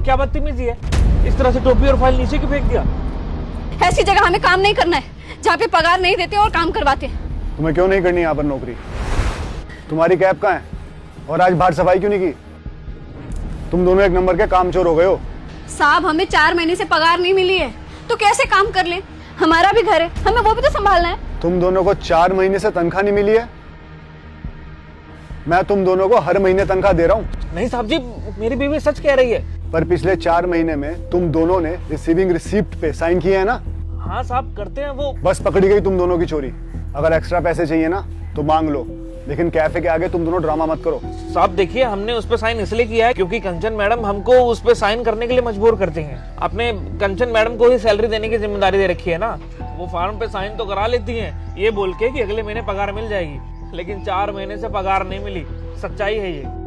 क्या बदतमीजी है, इस तरह से टोपी और फाइल नीचे क्यों फेंक दिया? ऐसी जगह हमें काम नहीं करना है जहाँ पे पगार नहीं देते और काम करवाते हैं। तुम्हें क्यों नहीं करनी यहाँ पर नौकरी? तुम्हारी कैब कहाँ है? और आज बाहर सफाई क्यों नहीं की? तुम दोनों एक नंबर के कामचोर हो गए हो। साहब, हमें 4 महीने से पगार नहीं मिली है तो कैसे काम कर ले? हमारा भी घर है, हमें वो भी तो संभालना है। तुम दोनों को 4 महीने से तनख्वाह नहीं मिली है? मैं तुम दोनों को हर महीने तनख्वाह दे रहा हूँ। नहीं साहब जी, मेरी बीवी सच कह रही है। पर पिछले 4 महीने में तुम दोनों ने रिसीविंग रिसीप्ट पे साइन किए है ना? हाँ साहब, करते हैं वो। बस पकड़ी गई तुम दोनों की चोरी। अगर एक्स्ट्रा पैसे चाहिए ना तो मांग लो, लेकिन कैफे के आगे तुम दोनों ड्रामा मत करो। साहब देखिए, हमने उस पे साइन इसलिए किया है क्योंकि कंचन मैडम हमको उस पे साइन करने के लिए मजबूर करती हैं। आपने कंचन मैडम को ही सैलरी देने की जिम्मेदारी दे रखी है ना। वो फॉर्म पे साइन तो करा लेती हैं ये बोल के कि अगले महीने पगार मिल जाएगी, लेकिन 4 महीने से पगार नहीं मिली। सच्चाई है ये।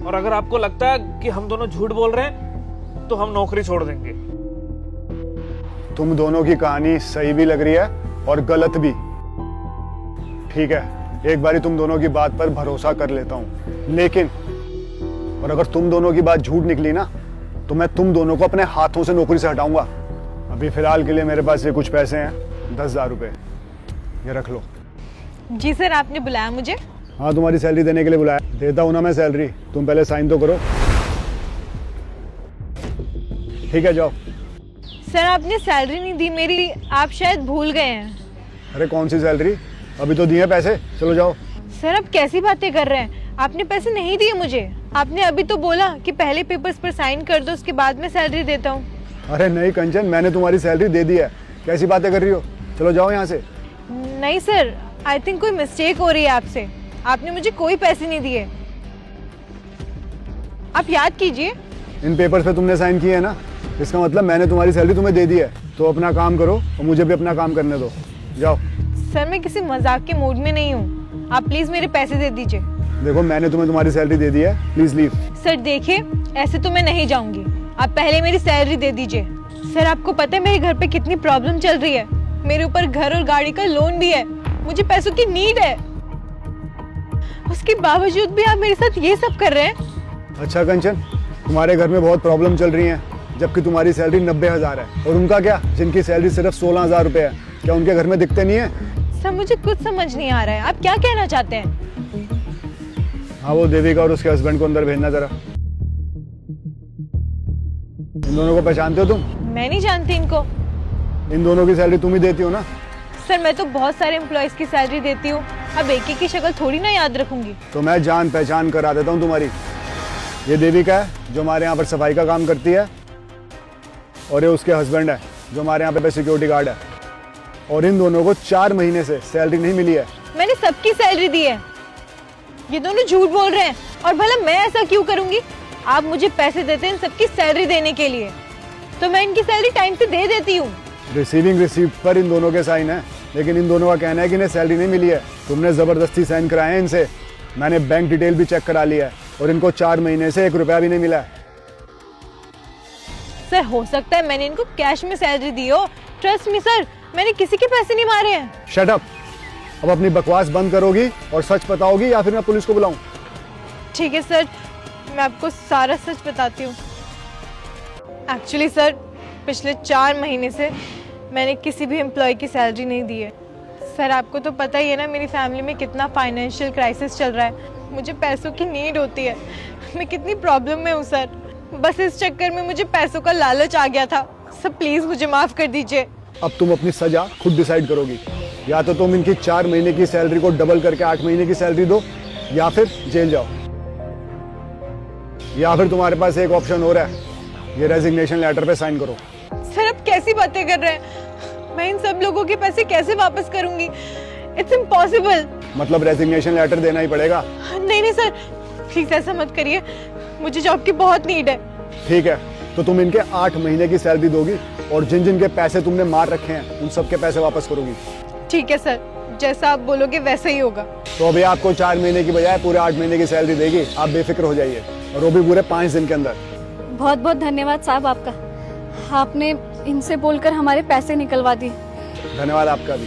और अगर आपको लगता है कि हम दोनों झूठ बोल रहे हैं तो हम नौकरी छोड़ देंगे। तुम दोनों की कहानी सही भी लग रही है और गलत भी। ठीक है, एक बारी तुम दोनों की बात पर भरोसा कर लेता हूं, लेकिन और अगर तुम दोनों की बात झूठ निकली ना तो मैं तुम दोनों को अपने हाथों से नौकरी से हटाऊंगा। अभी फिलहाल के लिए मेरे पास ये कुछ पैसे हैं, 10,000 रुपए, ये रख लो। जी सर, आपने बुलाया मुझे? हाँ, तुम्हारी सैलरी देने के लिए बुलाया। देता हूं ना मैं सैलरी, तुम पहले साइन तो करो। ठीक है, जाओ। सर, आपने सैलरी नहीं दी मेरी, आप शायद भूल गए हैं। अरे कौन सी सैलरी? अभी तो दिए पैसे, चलो जाओ। सर, आप कैसी बातें कर रहे हैं? आपने पैसे नहीं दिए मुझे। आपने अभी तो बोला कि पहले पेपर्स पर साइन कर दो, उसके बाद मैं सैलरी देता हूँ। अरे नहीं कंचन, मैंने तुम्हारी सैलरी दे दी है। कैसी बातें कर रही हो? चलो जाओ यहाँ से। नहीं सर, आई थिंक कोई मिस्टेक हो रही है आपसे। आपने मुझे कोई पैसे नहीं दिए। आप याद कीजिए। इन पेपर्स पे तुमने साइन किए है ना, इसका मतलब मैंने तुम्हारी सैलरी तुम्हें दे दी है। तो अपना काम करो और मुझे भी अपना काम करने दो, जाओ। सर, मैं किसी मजाक के मूड में नहीं हूँ, आप प्लीज मेरे पैसे दे दीजिए। देखो, मैंने तुम्हें तुम्हारी सैलरी दे दी है, प्लीज लीव। सर देखिए, ऐसे तो मैं नहीं जाऊंगी, आप पहले मेरी सैलरी दे दीजिए। सर, आपको पता है मेरे घर पे कितनी प्रॉब्लम चल रही है। मेरे ऊपर घर और गाड़ी का लोन भी है, मुझे पैसों की नीड है। उसके बावजूद भी आप मेरे साथ ये सब कर रहे हैं। अच्छा कंचन, तुम्हारे घर में बहुत प्रॉब्लम चल रही है, जबकि तुम्हारी सैलरी 90,000 है। और उनका क्या, जिनकी सैलरी सिर्फ 16,000 रुपए है? क्या उनके घर में दिखते नहीं है? सर, मुझे कुछ समझ नहीं आ रहा है, आप क्या कहना चाहते हैं? हाँ, वो देविका और उसके हस्बैंड को अंदर भेजना जरा। इन दोनों को पहचानते हो तुम? मैं नहीं जानती इनको। इन दोनों की सैलरी तुम ही देती हो ना? सर, मैं तो बहुत सारे एम्प्लॉयज की सैलरी देती हूँ, अब एक एक की शक्ल थोड़ी ना याद रखूंगी। तो मैं जान पहचान करा देता हूँ तुम्हारी। ये देविका है जो हमारे यहाँ पर सफाई का काम करती है, और ये उसके हस्बैंड है जो हमारे यहाँ पे सिक्योरिटी गार्ड है। और इन दोनों को 4 महीने से सैलरी नहीं मिली है। मैंने सबकी सैलरी दी है। ये दोनों झूठ बोल रहे हैं, और भला मैं ऐसा क्यों करूंगी? आप मुझे पैसे देते हैं इन सबकी सैलरी देने के लिए, तो मैं इनकी सैलरी टाइम से दे देती हूँ। रिसीविंग रिसीप्ट पर इन दोनों के साइन है, लेकिन इन दोनों का कहना है कि इन्हें सैलरी नहीं मिली है। तुमने जबरदस्ती साइन कराए हैं इनसे। मैंने बैंक डिटेल भी चेक करा लिया है, और इनको 4 महीने से 1 रुपया भी नहीं मिला है। सर, हो सकता है मैंने इनको कैश में सैलरी दी हो। ट्रस्ट मी सर, मैंने किसी के पैसे नहीं मारे हैं। Shut up. अब अपनी बकवास बंद करोगी और सच बताओगी, या फिर मैं पुलिस को बुलाऊं? ठीक है सर, मैं आपको सारा सच बताती हूँ। एक्चुअली सर, पिछले 4 महीने से मैंने किसी भी एम्प्लॉय की सैलरी नहीं दी है। सर, आपको तो पता ही है ना मेरी फैमिली में कितना फाइनेंशियल क्राइसिस चल रहा है। मुझे पैसों की नीड होती है, मैं कितनी प्रॉब्लम में हूँ सर। बस इस चक्कर में मुझे पैसों का लालच आ गया था। सर प्लीज़ मुझे माफ़ कर दीजिए। अब तुम अपनी सजा खुद डिसाइड करोगी। या तो तुम इनकी 4 महीने की सैलरी को डबल करके 8 महीने की सैलरी दो, या फिर जेल जाओ। या फिर तुम्हारे पास एक ऑप्शन और है, ये रेजिग्नेशन लेटर पे साइन करो। सर, आप कैसी बातें कर रहे हैं? मैं इन सब लोगों के पैसे कैसे वापस करूंगी? It's impossible. मतलब रेजिग्नेशन लेटर देना ही पड़ेगा? नहीं नहीं सर, प्लीज ऐसा मत करिए, मुझे जॉब की बहुत नीड है। ठीक है, तो तुम इनके 8 महीने की सैलरी दोगी, और जिन जिन के पैसे तुमने मार रखे हैं उन सबके पैसे वापस करोगी। ठीक है सर, जैसा आप बोलोगे वैसा ही होगा। तो अभी आपको 4 महीने की बजाय पूरे 8 महीने की सैलरी देगी। आप बेफिक्र हो जाइए, और वो भी पूरे 5 दिन के अंदर। बहुत बहुत धन्यवाद साहब आपका, आपने इनसे बोलकर हमारे पैसे निकलवा दिए। धन्यवाद आपका भी।